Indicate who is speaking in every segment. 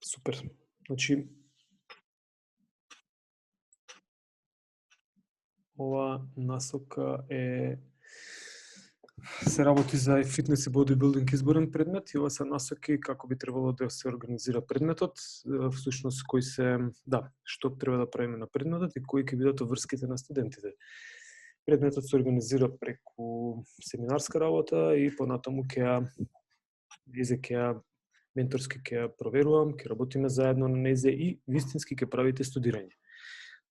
Speaker 1: Супер. Значи, ова насока се работи за фитнес и бодибилдинг изборен предмет и ова се насоки како би требало да се организира предметот, всушност што треба да правиме на предметот и кои ќе бидат врските на студентите. Предметот се организира преку семинарска работа и понатаму менторски ќе ја проверувам, ќе работиме заедно на незе и вистински ќе правите студирање.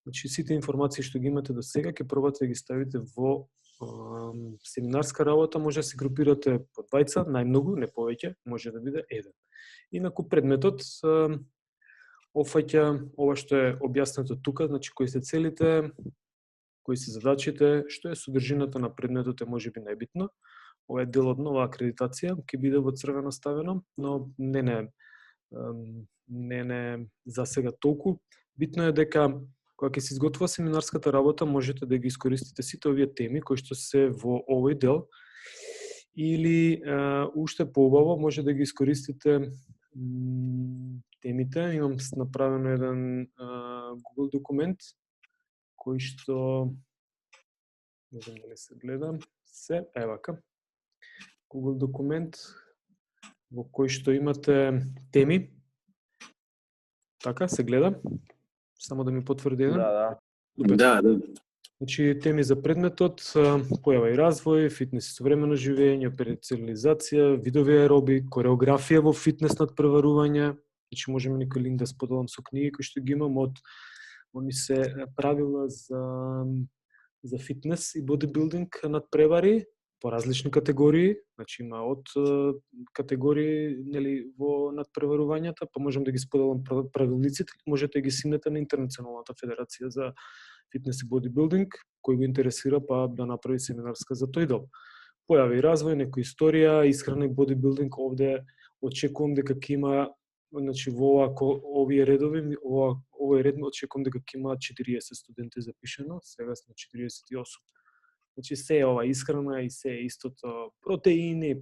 Speaker 1: Значи, сите информации што ги имате до сега, ќе пробате да ги ставите во семинарска работа, може да се групирате по двајца, најмногу, не повеќе, може да биде еден. Инаку предметот опфаќа ова што е објаснето тука, значи кои се целите, кои се задачите, што е содржината на предметот е можеби најбитно. Ова е дел од нова акредитација, ќе биде во црвено ставено, но не за сега толку. Битно е дека кога ќе се изготвува семинарската работа, можете да ги искористите сите овие теми кои што се во овој дел, или уште поубаво може да ги искористите темите. Имам направено еден Google документ кој што не знам дали се гледа, евака. Google документ во кој што имате теми. Така, се гледа? Само да ми потврди еден.
Speaker 2: Да.
Speaker 1: Значи, теми за предметот, појава и развој, фитнес и современо живење, операционализација, видови аероби, кореографија во фитнес надпреварување. Значи, можеме некој линк да споделам со книги кои што ги имам од они се правила за фитнес и бодибилдинг надпревари по различни категории, значи има од категории нели во надпреварувањата, па можам да ги споделам правилниците, можете да ги симнете на Интернационалната федерација за фитнес и бодибилдинг, кој го интересира па да направи семинарска за тој дел. Појави и развој, некоја историја, исхрана и бодибилдинг, овде очекувам дека ќе има, значи во овие редови, овој ред очекувам дека ќе има 40 студенти запишено, сега сме 48. Значи се е ова исхрана и се е истото, протеини,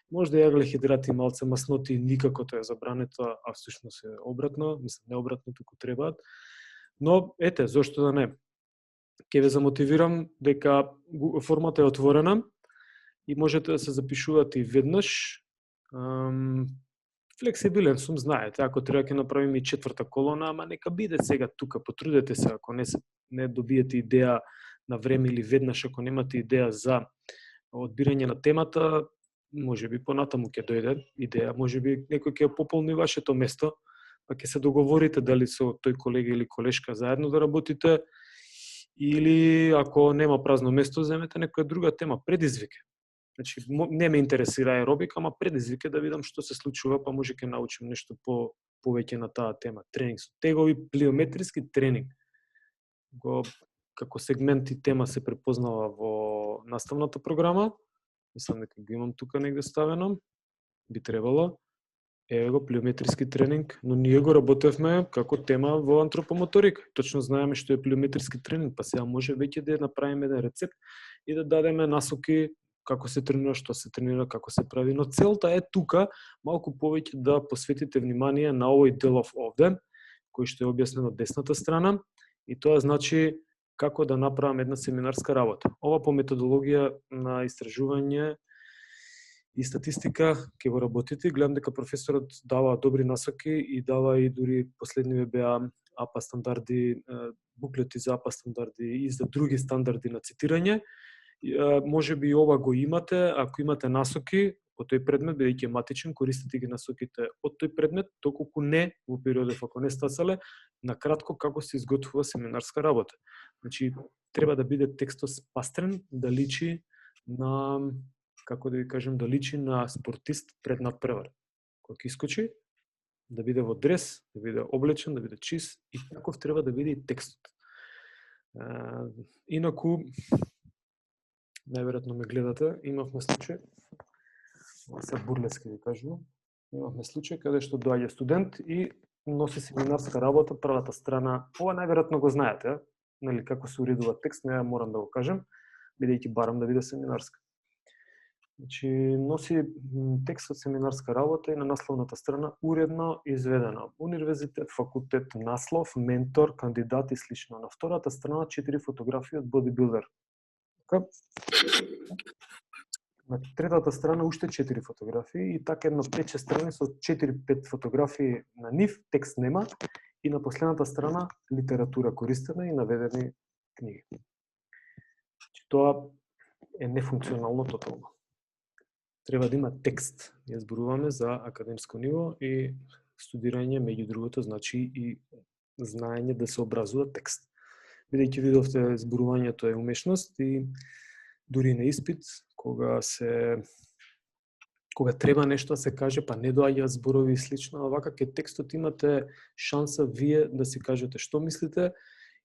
Speaker 1: можда јаглехидрати, малце масноти, никако тоа е забрането, а всушност е обратно, мислам не обратно, туку требаат. Но ете, зошто да не? Ќе ве замотивирам дека формата е отворена и можете да се запишувате и веднаш. Флексибилен сум, знаете, ако треба ќе направиме и четврта колона, ама нека биде сега тука, потрудете се, ако не добиете идеја на време или веднаш, ако немате идеја за одбирање на темата, можеби понатаму ќе дојде идеја, можеби некој ќе пополни вашето место, па ќе се договорите дали со тој колега или колешка заедно да работите, или ако нема празно место, земете некоја друга тема, предизвик. Значи, не ме интересира аеробика, ама предизвик е да видам што се случува, па може ќе научам нешто повеќе на таа тема. Тренинг со тегови, плиометриски тренинг. Како сегмент и тема се препознава во наставната програма. Мислам дека го имам тука негде ставено. Би требало. Еве го, плиометриски тренинг, но ние го работевме како тема во антропомоторика. Точно знаеме што е плиометриски тренинг, па сега може веќе да направиме еден рецепт и да дадеме насоки како се тренира, што се тренира, како се прави. Но целта е тука малку повеќе да посветите внимание на овој делов овде, кој што е објаснен од десната страна, и тоа значи како да направам една семинарска работа. Ова по методологија на истражување и статистика ќе го работите. Гледам дека професорот дава добри насоки и дава и дури последниве беа АПА стандарди, буклети за АПА стандарди и за други стандарди на цитирање. Може би ова го имате, ако имате насоки по тој предмет, бидејќи матичен, користите ги насоките од тој предмет, доколку не во периодов ако не стасале, на кратко како се изготвува семинарска работа. Значи, треба да биде текстот спастрен, да личи на, како да ви кажем, да личи на спортист пред надпревар. Кога ќе искочи, да биде во дрес, да биде облечен, да биде чист, и таков треба да биде и текстот. Инаку, најверојатно ме гледате, имавме случај, се бурлески ви кажувам, имавме случај каде што доаѓа студент и носи семинарска работа, првата страна, ова најверојатно го знаете, нели како се уредува текст, не морам да го кажем, бидејќи барам да биде семинарска. Значи, носи текстот семинарска работа и на насловната страна уредно изведено. Универзитет, факултет, наслов, ментор, кандидат и слично. На втората страна 4 фотографии од бодибилдер. Така, на третата страна уште 4 фотографии и така едно 5-6 страни со 4-5 фотографии на нив, текст нема, и на последната страна литература користена и наведени книги. Тоа е нефункционално тотално. Треба да има текст. Ја зборуваме за академско ниво и студирање, меѓу другото, значи и знаење да се образува текст. Бидејќи видовте, зборувањето е умешност и дури на испит, кога треба нешто да се каже, па не доаѓа зборови и слично, а вака кај текстот имате шанса вие да си кажете што мислите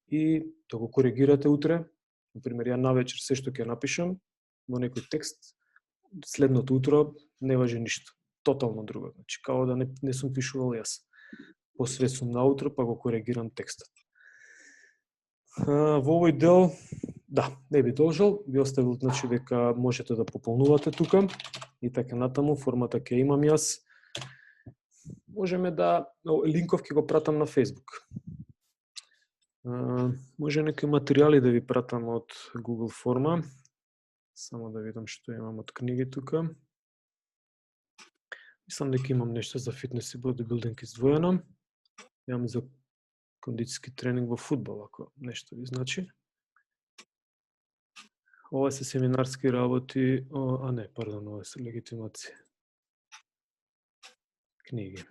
Speaker 1: и да го коригирате утре. Например, ја навечер се што ќе напишам во некој текст, следното утро не важи ништо. Тотално друго. Значи, као да не сум пишувал јас. Посве сум наутро, па го коригирам текстот. Во овој дел, да, не би должел, би оставил, значи, дека можете да пополнувате тука и така натаму, формата ќе имам јас. Можеме да, линков ќе го пратам на Facebook. Може некои материјали да ви пратам од Google форма. Само да видам што имам од книги тука. Мислам дека имам нешто за фитнес и бодибилдинг издвоено. Имам за кондицијски тренинг во фудбал, ако нешто ви значи. Ова се семинарски работи, ова се легитимација. Книги.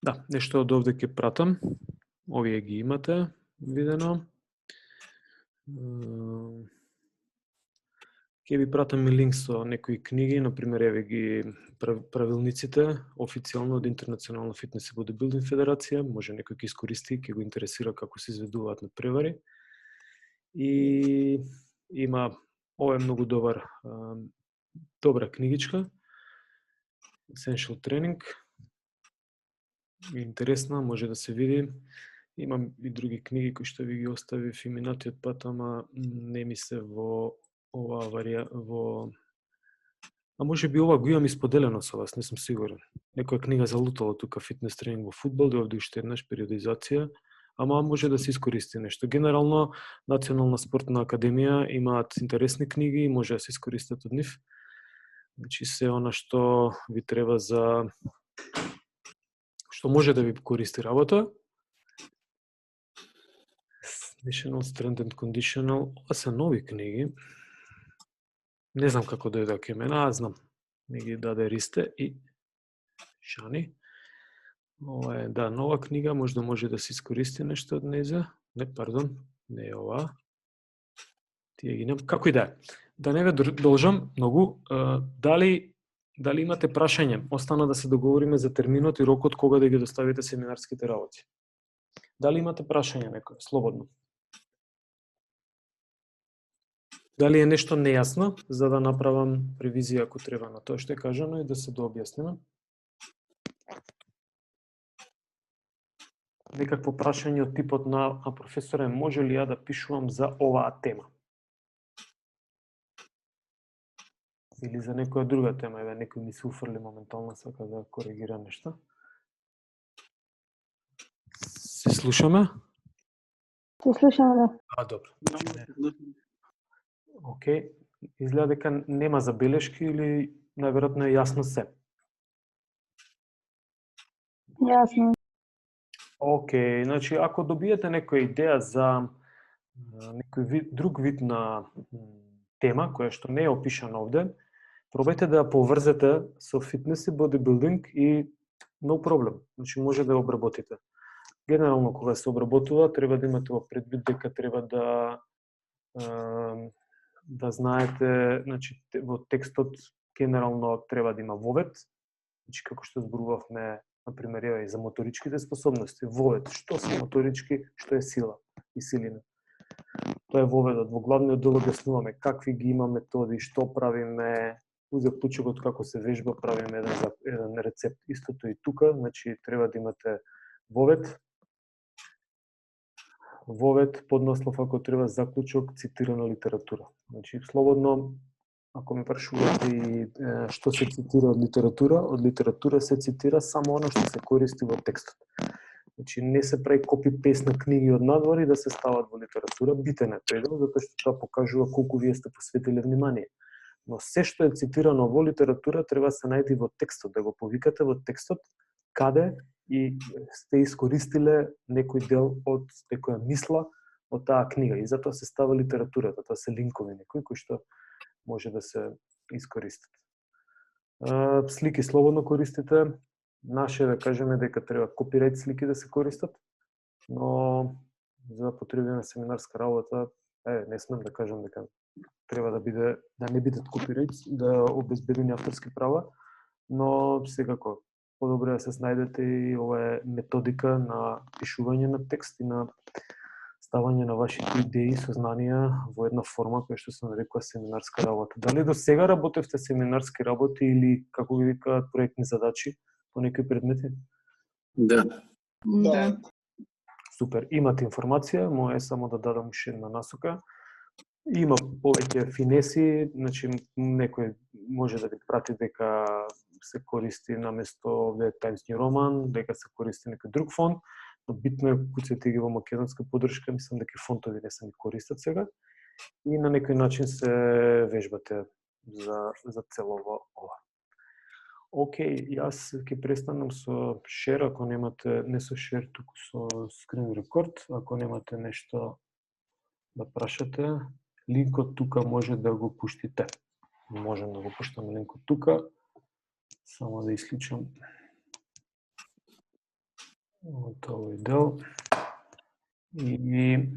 Speaker 1: Да, нешто од овде ќе пратам. Овие ги имате видено. Ќе ви пратам и линк со некои книги, например, еве ги правилниците официјално од Интернационална фитнес и бодибилдинг федерација, може некој ќе искористи, ќе го интересира како се изведуваат на превари. И има, ова е многу добра книгичка, Essential Training, интересна, може да се види. Имам и други книги кои што ви ги оставив и минатиот пат, ама не ми се во оваа во... А може би ова го имам исподелено со вас, не сум сигурен. Некоја книга залутала тука, фитнес тренинг во фудбал, овде уште еднаш периодизација, ама може да се искористи нешто. Генерално, Национална спортна академија имаат интересни книги и може да се искористат од нив. Значи, се она што ви треба за... што може да ви користи работа. National Strength and Conditional, ова се нови книги. Не знам како дојде кај мене, знам. Ми ги даде Ристе и Шани. Ова е, да, нова книга, може да се искористи нешто од нејза. Не, пардон, не е ова. Тие ги нема. Како и да е. Да не ве должам многу. Дали имате прашање? Остана да се договориме за терминот и рокот кога да ги доставите семинарските работи. Дали имате прашање некој? Слободно. Дали е нешто нејасно, за да направам ревизија ако треба на тоа што е кажано и да се дообјасниме? Некакво прашање од типот на професоре, може ли ја да пишувам за оваа тема? Или за некоја друга тема, еве некој ми се уфрли моментално, сака да коригира нешто. Се слушаме?
Speaker 2: Се слушаме, да.
Speaker 1: Добро. Океј, изгледа дека нема забелешки или најверојатно е јасно се.
Speaker 2: Јасно.
Speaker 1: Океј, значи ако добиете некоја идеја за некој друг вид на тема која што не е опишана овде, пробајте да ја поврзете со фитнес и бодибилдинг и no проблем. Значи може да ја обработите. Генерално кога се обработува, треба да имате во предвид дека треба да знаете, значи во текстот генерално треба да има вовед, значи како што зборувавме, например, и за моторичките способности, вовед, што се моторички, што е сила и силина. Тоа е воведот. Во главниот дел објаснуваме какви ги има методи, што правиме, У заклучокот како се вежба правиме еден рецепт. Истото и тука, значи треба да имате вовед, поднаслов ако треба, заклучок, цитирана литература. Значи слободно, ако ме прашувате и што се цитира од литература се цитира само она што се користи во текстот. Значи не се прави копи-пейст на книги од надвор и да се стават во литература. Битен е тој дел, затоа што тоа покажува колку вие сте посветиле внимание. Но се што е цитирано во литература треба се најде во текстот, да го повикате во текстот каде и сте искористиле некој дел од некоја мисла од таа книга. И затоа се става литературата, тоа се линкови некои кои што може да се искористат. Слики слободно користите. Наше да кажеме дека треба копирајт слики да се користат, но за потреби на семинарска работа, не смем да кажам дека треба да не бидат копирајт, да обезбедени авторски права, но секако подобро да се снајдете и ова е методика на пишување на текст и на ставање на вашите идеи, сознанија во една форма која што се нарекува семинарска работа. Дали до сега работевте семинарски работи или како ги викаат проектни задачи по некои предмети?
Speaker 3: Да.
Speaker 1: Супер, имате информација, може е само да дадам уште една насока. Има повеќе финеси, значи некој може да ви прати дека се користи наместо Times New Roman, дека се користи некој друг фонд, но битно е куцате ги во македонска подршка, мислам дека фонтови не се ни користат сега и на некој начин се вежбате за целово ова. Океј, јас ќе престанам со шер, ако немате, не со шер, туку со скрин рекорд, ако немате нешто да прашате, линкот тука може да го пуштите. Можем да го пуштаме линкот тука, само да исклучам овој дел и